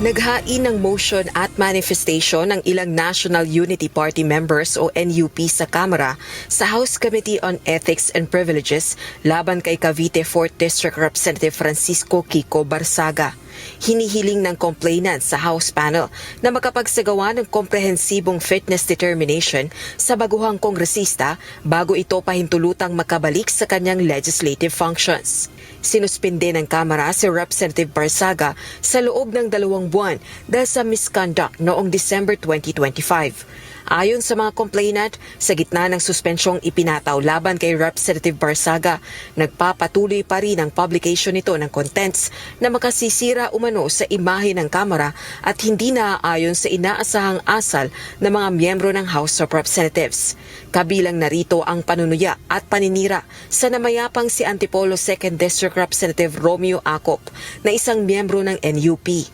Naghain ng motion at manifestation ng ilang National Unity Party members o NUP sa Kamara sa House Committee on Ethics and Privileges laban kay Cavite 4th District Representative Francisco Kiko Barsaga. Hinihiling ng complainant sa House panel na makapagsagawa ng komprehensibong fitness determination sa baguhang kongresista bago ito pahintulutang makabalik sa kanyang legislative functions. Sinuspinde ng Kamara si Representative Barsaga sa loob ng 2 buwan dahil sa misconduct noong December 2025. Ayon sa mga complainant, sa gitna ng suspensyong ipinataw laban kay Representative Barsaga, nagpapatuloy pa rin ang publication nito ng contents na makasisira umano sa imahe ng Kamara at hindi naaayon sa inaasahang asal ng mga miyembro ng House of Representatives. Kabilang narito ang panunuya at paninira sa namayapang si Antipolo 2nd District Representative Romeo Acop na isang miyembro ng NUP.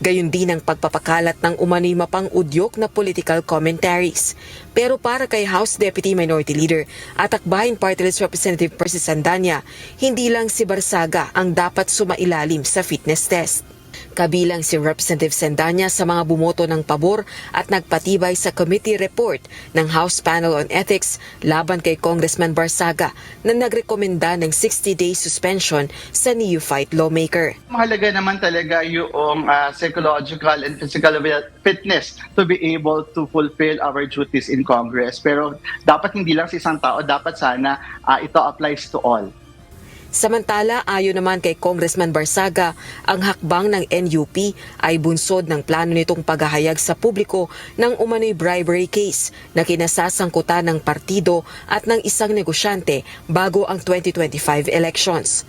Gayon din ang pagpapakalat ng umano'y mapang-udyok na political commentaries. Pero para kay House Deputy Minority Leader at Akbayan Party List Representative Percy Sandanya, hindi lang si Barsaga ang dapat sumailalim sa fitness test. Kabilang si Representative Sandanya sa mga bumoto ng pabor at nagpatibay sa committee report ng House Panel on Ethics laban kay Congressman Barsaga na nagrekomenda ng 60-day suspension sa neophyte lawmaker. Mahalaga naman talaga yung psychological and physical fitness to be able to fulfill our duties in Congress. Pero dapat hindi lang sa isang tao, dapat sana ito applies to all. Samantala, ayon naman kay Congressman Barsaga, ang hakbang ng NUP ay bunsod ng plano nitong paghahayag sa publiko ng umano'y bribery case na kinasasangkutan ng partido at ng isang negosyante bago ang 2025 elections.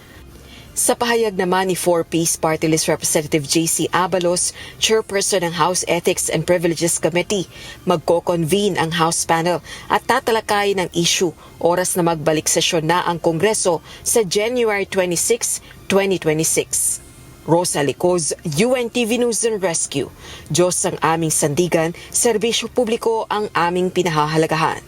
Sa pahayag naman ni 4Piece Party List Representative JC Abalos, chairperson ng House Ethics and Privileges Committee, magko-convene ang House panel at tatalakayin ang issue oras na magbalik sesyon na ang Kongreso sa January 26, 2026. Rosa Licoz, UNTV News and Rescue. Diyos ang aming sandigan, serbisyo publiko ang aming pinahahalagahan.